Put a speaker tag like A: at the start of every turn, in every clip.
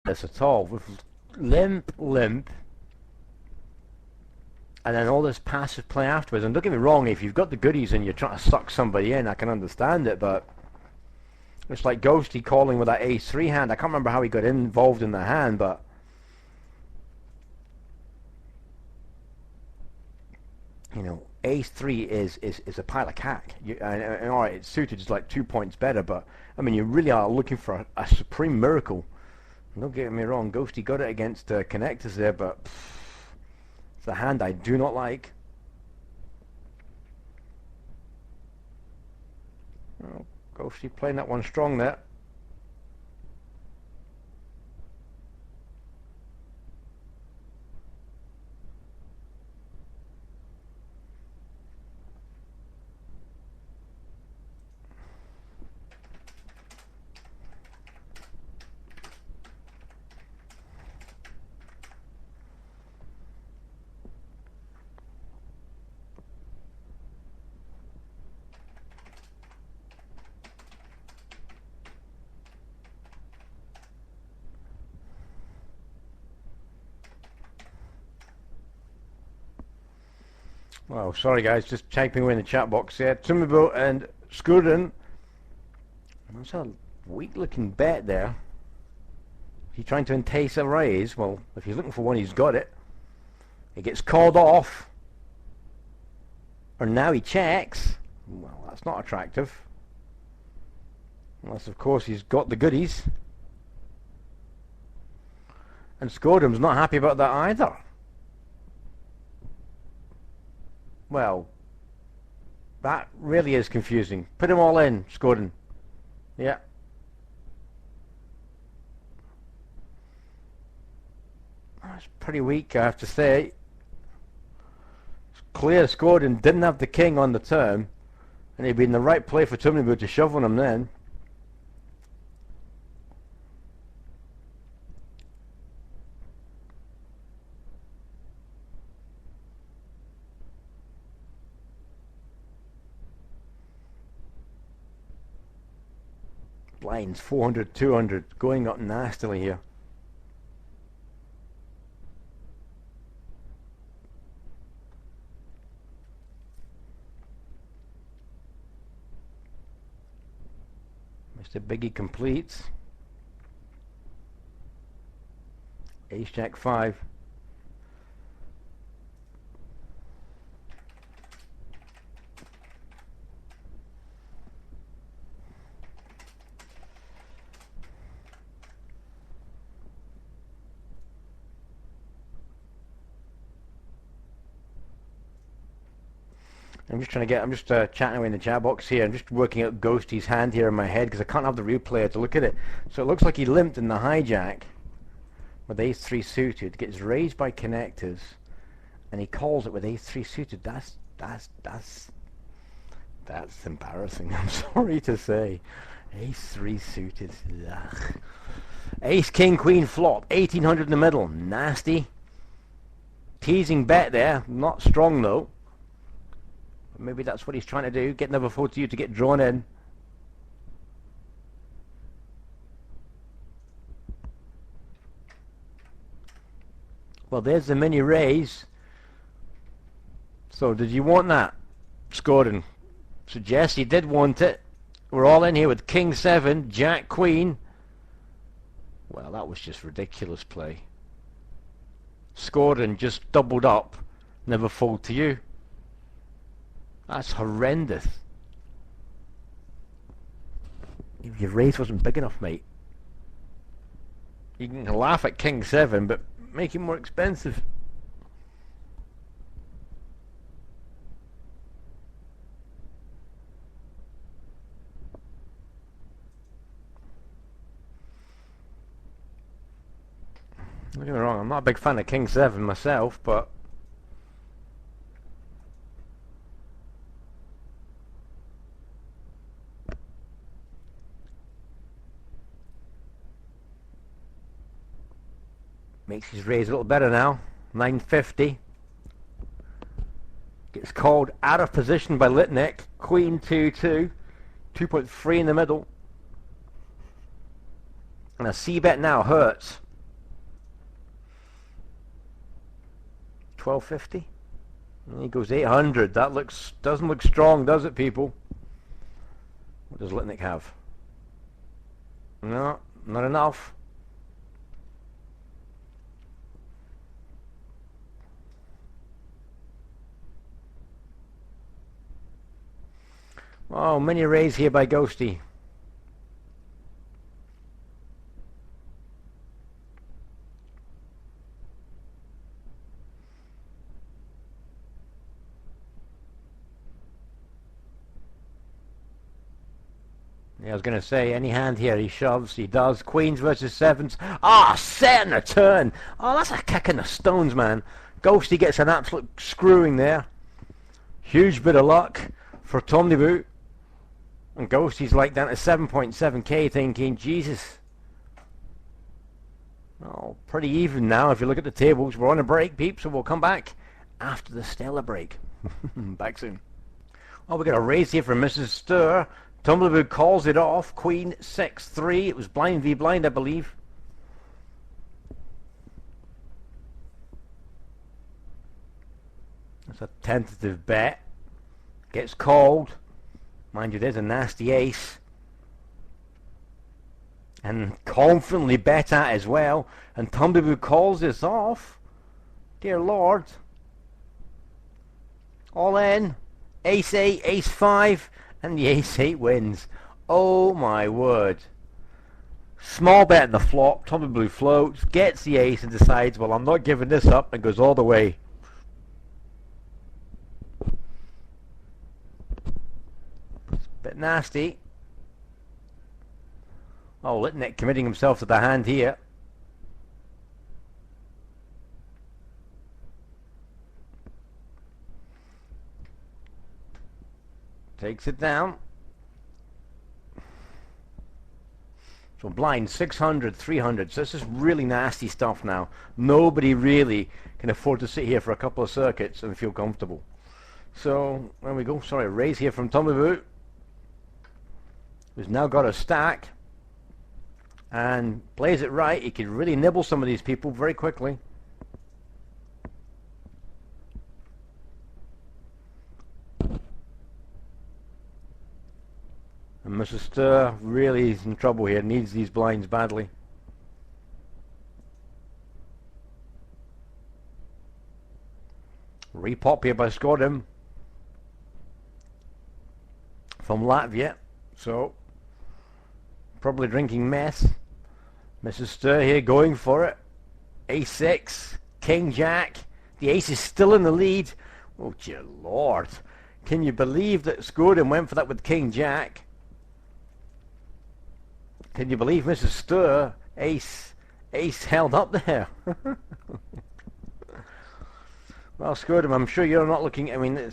A: this at all. With limp, and then all this passive play afterwards. And don't get me wrong, if you've got the goodies and you're trying to suck somebody in, I can understand it, but it's like Ghosty calling with that ace-3 hand. I can't remember how he got involved in the hand, but you know, ace-3 is a pile of cack. And all right, it's suited just like 2 points better, but I mean, you really are looking for a supreme miracle. Don't get me wrong, Ghosty got it against connectors there, but it's a hand I do not like. Oh, Ghosty playing that one strong there. Well, sorry guys, just typing away in the chat box here. Tumibo and Skuden. That's a weak looking bet there. He's trying to entice a raise. Well, if he's looking for one, he's got it. He gets called off. Or now he checks. Well, that's not attractive. Unless, of course, he's got the goodies. And Skodum's not happy about that either. Well, that really is confusing. Put them all in, Skoden. Yeah. That's pretty weak, I have to say. It's clear Skoden didn't have the king on the turn, and he'd been the right play for Tumnibu to shove on him then. Blinds 400, 200, going up nastily here. Mr. Biggie completes. Ace Jack 5. I'm just chatting away in the chat box here. I'm just working out Ghosty's hand here in my head because I can't have the real player to look at it. So it looks like he limped in the hijack with ace-3 suited, gets raised by connectors, and he calls it with ace-3 suited. That's embarrassing. I'm sorry to say. Ace-3 suited. Ugh. Ace-King Queen flop, 1800 in the middle. Nasty. Teasing bet there, not strong though. Maybe that's what he's trying to do, get another 4 to you to get drawn in. Well, there's the mini raise. So did you want that, Skorden? Suggest you did want it. We're all in here with King 7, Jack Queen. Well, that was just ridiculous play. Skorden just doubled up, never fold to you. That's horrendous. Your raise wasn't big enough, mate. You can laugh at King 7, but make it more expensive. Don't get me wrong, I'm not a big fan of King 7 myself, but makes his raise a little better now. 950. Gets called out of position by Litnik. Queen 2-2. 2.3 in the middle. And a C-bet now hurts. 1250. And he goes 800. That doesn't look strong, does it, people? What does Litnick have? No, not enough. Oh, mini raise here by Ghosty. Yeah, I was going to say, any hand here, he shoves, he does. Queens versus sevens. Ah, set and a turn. Oh, that's a kick in the stones, man. Ghosty gets an absolute screwing there. Huge bit of luck for Tom DeBoot. And Ghosty's like down to 7.7k thinking, Jesus. Oh, pretty even now if you look at the tables. We're on a break, peeps, so we'll come back after the stellar break. Back soon. Oh, we got a raise here from Mrs. Stir. Tom DeBoot calls it off. Queen 6-3. It was blind v blind, I believe. That's a tentative bet. Gets called. Mind you, there's a nasty ace. And confidently bet at as well. And Tom DeBoot calls this off. Dear Lord. All in. Ace 8, ace 5. And the ace 8 wins. Oh my word. Small bet in the flop. Tom DeBoot floats. Gets the ace and decides, well, I'm not giving this up. And goes all the way. Bit nasty. Oh, Litnick committing himself to the hand here. Takes it down. So blind 600, 300. So this is really nasty stuff now. Nobody really can afford to sit here for a couple of circuits and feel comfortable. So there we go. Sorry, raise here from Tom DeBoot, who's now got a stack and plays it right. He could really nibble some of these people very quickly. And Mr. Stir really is in trouble here, needs these blinds badly. Repop here by Skodem from Latvia. So probably drinking mess. Mrs. Stir here going for it. Ace 6, King Jack. The ace is still in the lead. Oh dear Lord. Can you believe that Skodem went for that with King Jack? Can you believe Mrs. Stir? Ace held up there. Well, Skodem, I'm sure you're not looking, I mean,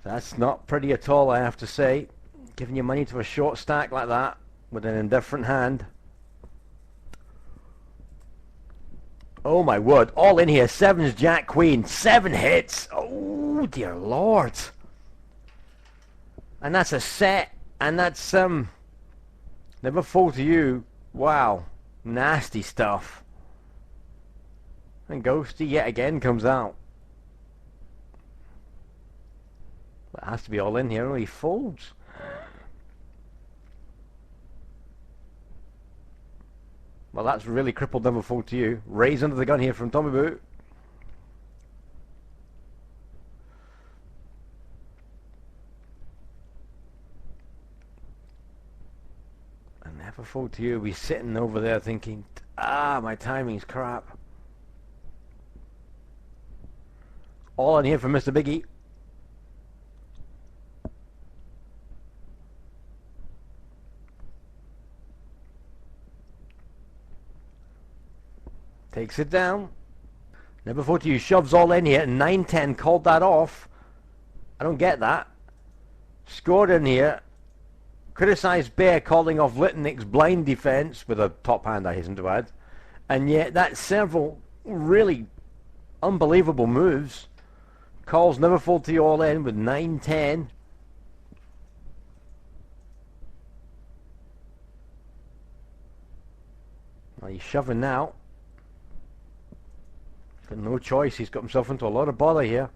A: that's not pretty at all, I have to say. Giving your money to a short stack like that with an indifferent hand. Oh my word, all in here. Sevens, Jack, Queen, 7 hits. Oh dear Lord. And that's a set, and that's never fold to you. Wow, nasty stuff. And Ghosty yet again comes out. It has to be all in here, or he folds. Well, that's really crippled never fold to you. Raise under the gun here from Tommy Boo. And never fold to you. Be sitting over there thinking, my timing's crap. All in here from Mr. Biggie. Takes it down. Never thought you shoves all in here. 9-10 called that off. I don't get that. Scored in here. Criticised Bear calling off Litnick's blind defence with a top hand, I hasten to add. And yet that's several really unbelievable moves. Calls never fold to you all in with 9-10. Well, he's shoving now. Got no choice. He's got himself into a lot of bother here.